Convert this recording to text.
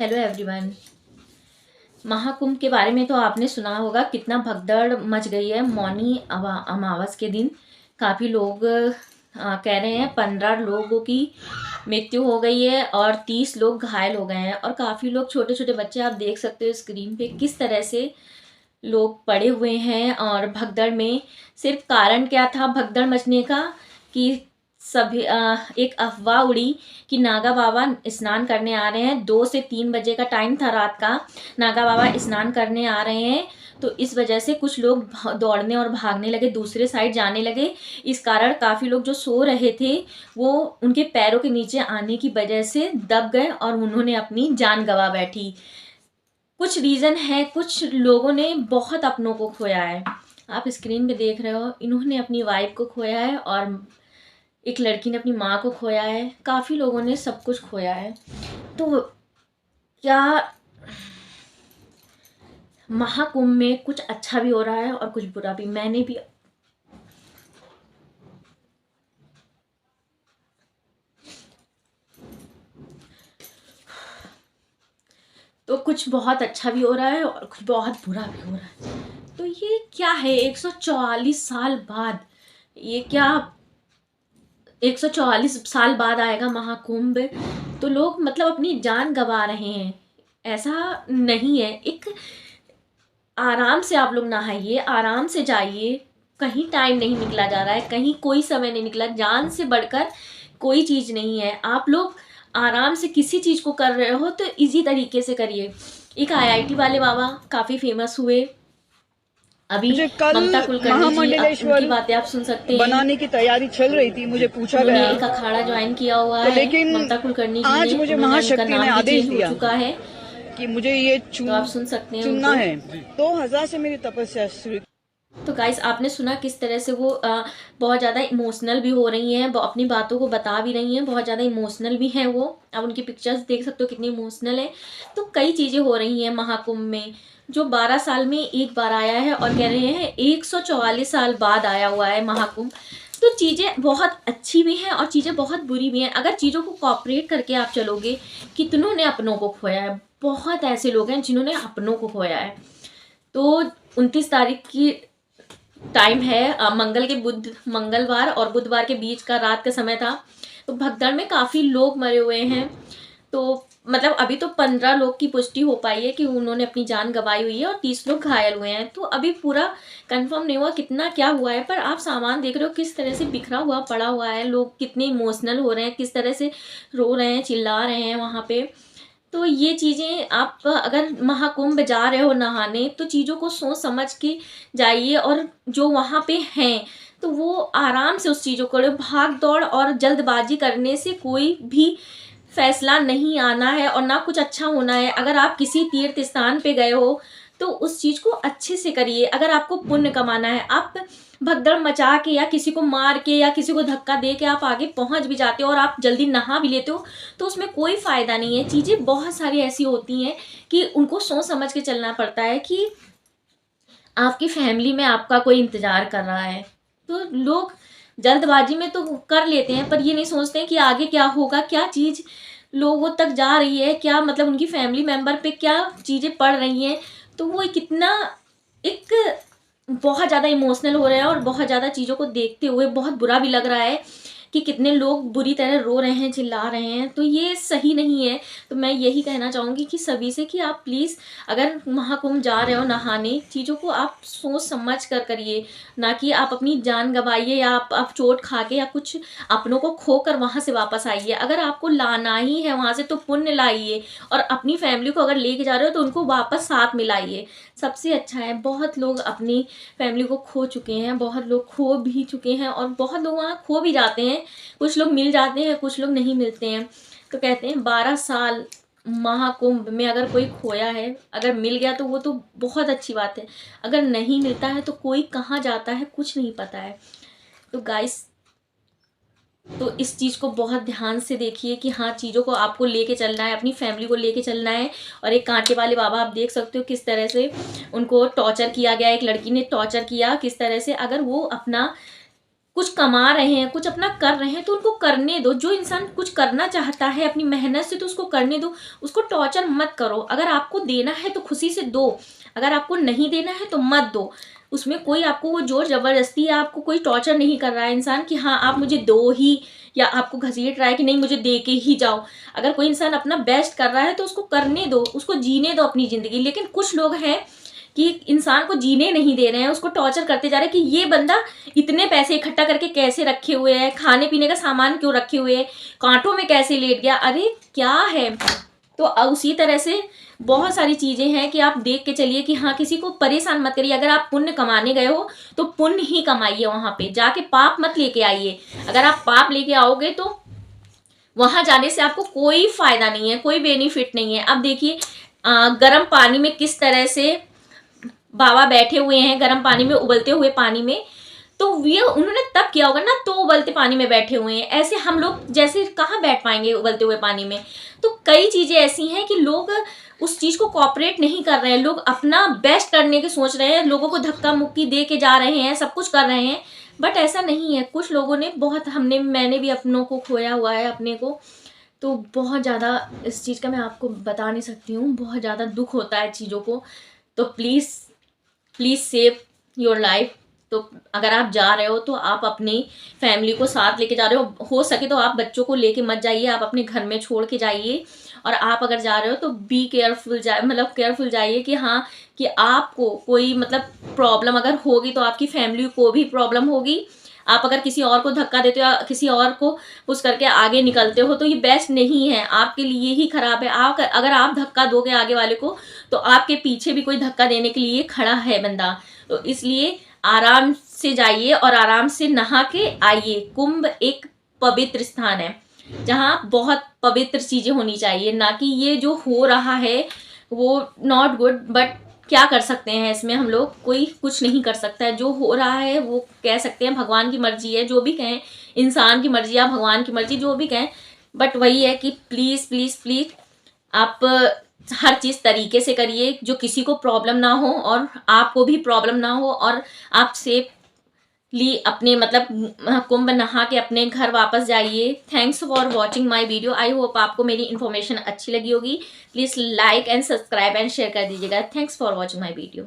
Hello everyone. Mahakumbh के बारे में तो आपने सुना होगा, कितना भगदड़ मच गई है मौनी अमावस के दिन। काफ़ी लोग कह रहे हैं 15 लोगों की मृत्यु हो गई है और 30 लोग घायल हो गए हैं। और काफ़ी लोग, छोटे छोटे बच्चे, आप देख सकते हो स्क्रीन पे किस तरह से लोग पड़े हुए हैं। और भगदड़ में सिर्फ कारण क्या था भगदड़ मचने का, कि सभी एक अफवाह उड़ी कि नागा बाबा स्नान करने आ रहे हैं। 2 से 3 बजे का टाइम था रात का, नागा बाबा स्नान करने आ रहे हैं। तो इस वजह से कुछ लोग दौड़ने और भागने लगे, दूसरे साइड जाने लगे। इस कारण काफ़ी लोग जो सो रहे थे वो उनके पैरों के नीचे आने की वजह से दब गए और उन्होंने अपनी जान गंवा बैठी। कुछ रीज़न है, कुछ लोगों ने बहुत अपनों को खोया है। आप स्क्रीन पे देख रहे हो, इन्होंने अपनी वाइफ को खोया है और एक लड़की ने अपनी माँ को खोया है। काफ़ी लोगों ने सब कुछ खोया है। तो क्या महाकुंभ में कुछ अच्छा भी हो रहा है और कुछ बुरा भी। मैंने भी तो कुछ बहुत अच्छा भी हो रहा है और कुछ बहुत बुरा भी हो रहा है। तो ये क्या है, 144 साल बाद, ये क्या 144 साल बाद आएगा महाकुंभ। तो लोग मतलब अपनी जान गंवा रहे हैं। ऐसा नहीं है, एक आराम से आप लोग नहाइए, आराम से जाइए। कहीं टाइम नहीं निकला जा रहा है, कहीं कोई समय नहीं निकला। जान से बढ़कर कोई चीज़ नहीं है। आप लोग आराम से किसी चीज़ को कर रहे हो तो इजी तरीके से करिए। एक आईआईटी वाले बाबा काफ़ी फेमस हुए अभी, मुझे कल ममता कुलकर्णी जी, उनकी महामंडलेश्वर बातें आप सुन सकते हैं। बनाने की तैयारी चल रही थी, मुझे पूछा उन्होंने गया एक अखाड़ा ज्वाइन किया हुआ तो, है, लेकिन ममता कुलकर्णी जी आज ने। मुझे उन्होंने, उनका महाशक्ति ने नाम भी आदेश चेंज हो दिया चुका है, कि मुझे ये तो आप सुन सकते हैं चुनना उनको। है। 2000 से मेरी तपस्या शुरू। तो गाइस, आपने सुना किस तरह से वो बहुत ज़्यादा इमोशनल भी हो रही हैं, वो अपनी बातों को बता भी रही हैं, बहुत ज़्यादा इमोशनल भी हैं वो। आप उनकी पिक्चर्स देख सकते हो कितनी इमोशनल है। तो कई चीज़ें हो रही हैं महाकुंभ में, जो 12 साल में एक बार आया है और कह रहे हैं 144 साल बाद आया हुआ है महाकुंभ। तो चीज़ें बहुत अच्छी भी हैं और चीज़ें बहुत बुरी भी हैं। अगर चीज़ों को कॉपरेट करके आप चलोगे, कितनों ने अपनों को खोया है, बहुत ऐसे लोग हैं जिन्होंने अपनों को खोया है। तो 29 तारीख की टाइम है, मंगलवार और बुधवार के बीच का रात का समय था। तो भगदड़ में काफ़ी लोग मरे हुए हैं। तो मतलब अभी तो 15 लोग की पुष्टि हो पाई है कि उन्होंने अपनी जान गंवाई हुई है और 30 लोग घायल हुए हैं। तो अभी पूरा कंफर्म नहीं हुआ कितना क्या हुआ है, पर आप सामान देख रहे हो किस तरह से बिखरा हुआ पड़ा हुआ है। लोग कितने इमोशनल हो रहे हैं, किस तरह से रो रहे हैं, चिल्ला रहे हैं वहाँ पे। तो ये चीज़ें, आप अगर महाकुंभ जा रहे हो नहाने, तो चीज़ों को सोच समझ के जाइए। और जो वहाँ पे हैं तो वो आराम से उस चीज़ों को भाग दौड़ और जल्दबाजी करने से कोई भी फैसला नहीं आना है और ना कुछ अच्छा होना है। अगर आप किसी तीर्थ स्थान पे गए हो तो उस चीज़ को अच्छे से करिए। अगर आपको पुण्य कमाना है, आप भगदड़ मचा के या किसी को मार के या किसी को धक्का दे के आप आगे पहुंच भी जाते हो और आप जल्दी नहा भी लेते हो, तो उसमें कोई फ़ायदा नहीं है। चीज़ें बहुत सारी ऐसी होती हैं कि उनको सोच समझ के चलना पड़ता है कि आपकी फैमिली में आपका कोई इंतज़ार कर रहा है। तो लोग जल्दबाजी में तो कर लेते हैं, पर ये नहीं सोचते हैं कि आगे क्या होगा, क्या चीज़ लोगों तक जा रही है, क्या मतलब उनकी फैमिली मेंबर पे क्या चीज़ें पड़ रही हैं। तो वो कितना एक बहुत ज़्यादा इमोशनल हो रहे हैं और बहुत ज़्यादा चीज़ों को देखते हुए बहुत बुरा भी लग रहा है कि कितने लोग बुरी तरह रो रहे हैं, चिल्ला रहे हैं। तो ये सही नहीं है। तो मैं यही कहना चाहूँगी कि सभी से कि आप प्लीज़, अगर महाकुंभ जा रहे हो नहाने, चीज़ों को आप सोच समझ कर करिए, ना कि आप अपनी जान गंवाइए या आप चोट खा के या कुछ अपनों को खो कर वहाँ से वापस आइए। अगर आपको लाना ही है वहाँ से तो पुण्य लाइए, और अपनी फैमिली को अगर लेके जा रहे हो तो उनको वापस साथ मिलाइए, सबसे अच्छा है। बहुत लोग अपनी फैमिली को खो चुके हैं, बहुत लोग खो भी चुके हैं और बहुत लोग वहाँ खो भी जाते हैं। कुछ लोग मिल जाते हैं, कुछ लोग नहीं मिलते हैं। तो कहते हैं 12 साल महाकुंभ में अगर कोई खोया है, अगर मिल गया तो वो तो बहुत अच्छी बात है। अगर नहीं मिलता है तो कोई कहाँ जाता है कुछ नहीं पता है। तो गाइस, तो इस चीज़ को बहुत ध्यान से देखिए कि हाँ, चीज़ों को आपको लेके चलना है, अपनी फैमिली को लेके चलना है। और एक कांटे वाले बाबा आप देख सकते हो किस तरह से उनको टॉर्चर किया गया, एक लड़की ने टॉर्चर किया किस तरह से। अगर वो अपना कुछ कमा रहे हैं, कुछ अपना कर रहे हैं तो उनको करने दो। जो इंसान कुछ करना चाहता है अपनी मेहनत से तो उसको करने दो, उसको टॉर्चर मत करो। अगर आपको देना है तो खुशी से दो, अगर आपको नहीं देना है तो मत दो। उसमें कोई आपको वो जोर जबरदस्ती या आपको कोई टॉर्चर नहीं कर रहा है इंसान कि हाँ आप मुझे दो ही, या आपको घसीट रहा है कि नहीं मुझे दे के ही जाओ। अगर कोई इंसान अपना बेस्ट कर रहा है तो उसको करने दो, उसको जीने दो अपनी ज़िंदगी। लेकिन कुछ लोग हैं कि इंसान को जीने नहीं दे रहे हैं, उसको टॉर्चर करते जा रहे हैं कि ये बंदा इतने पैसे इकट्ठा करके कैसे रखे हुए है, खाने पीने का सामान क्यों रखे हुए है, कांटों में कैसे लेट गया, अरे क्या है। तो उसी तरह से बहुत सारी चीज़ें हैं कि आप देख के चलिए कि हाँ किसी को परेशान मत करिए। अगर आप पुण्य कमाने गए हो तो पुण्य ही कमाइए, वहाँ पे जाके पाप मत लेके आइए। अगर आप पाप लेके आओगे तो वहाँ जाने से आपको कोई फायदा नहीं है, कोई बेनिफिट नहीं है। अब देखिए गर्म पानी में किस तरह से बाबा बैठे हुए हैं, गर्म पानी में, उबलते हुए पानी में, तो ये उन्होंने तब किया होगा ना, तो उबलते पानी में बैठे हुए हैं। ऐसे हम लोग जैसे कहाँ बैठ पाएंगे उबलते हुए पानी में। तो कई चीज़ें ऐसी हैं कि लोग उस चीज़ को कॉपरेट नहीं कर रहे हैं, लोग अपना बेस्ट करने के सोच रहे हैं, लोगों को धक्का मुक्की दे के जा रहे हैं, सब कुछ कर रहे हैं, बट ऐसा नहीं है। कुछ लोगों ने बहुत, मैंने भी अपनों को खोया हुआ है, अपने को, तो बहुत ज़्यादा इस चीज़ का मैं आपको बता नहीं सकती हूँ, बहुत ज़्यादा दुख होता है चीज़ों को। तो प्लीज़ सेव योर लाइफ। तो अगर आप जा रहे हो तो आप अपनी फैमिली को साथ लेके जा रहे हो सके तो आप बच्चों को लेके मत जाइए, आप अपने घर में छोड़ के जाइए। और आप अगर जा रहे हो तो बी केयरफुल केयरफुल जाइए कि हाँ कि आपको कोई प्रॉब्लम अगर होगी तो आपकी फैमिली को भी प्रॉब्लम होगी। आप अगर किसी और को धक्का देते हो या किसी और को पुश करके आगे निकलते हो तो ये बेस्ट नहीं है, आपके लिए ही खराब है। अगर आप धक्का दोगे आगे वाले को तो आपके पीछे भी कोई धक्का देने के लिए खड़ा है बंदा। तो इसलिए आराम से जाइए और आराम से नहा के आइए। कुंभ एक पवित्र स्थान है जहाँ बहुत पवित्र चीज़ें होनी चाहिए, ना कि ये जो हो रहा है वो नॉट गुड। बट क्या कर सकते हैं इसमें, हम लोग कोई कुछ नहीं कर सकता है। जो हो रहा है वो कह सकते हैं भगवान की मर्जी है, जो भी कहें, इंसान की मर्जी या भगवान की मर्जी, जो भी कहें। बट वही है कि प्लीज़ प्लीज़ प्लीज़ आप हर चीज़ तरीके से करिए जो किसी को प्रॉब्लम ना हो और आपको भी प्रॉब्लम ना हो, और आप सेफली अपने कुंभ नहा के अपने घर वापस जाइए। Thanks for watching my video. I hope आपको मेरी इन्फॉर्मेशन अच्छी लगी होगी। Please like and subscribe and share कर दीजिएगा। Thanks for watching my video.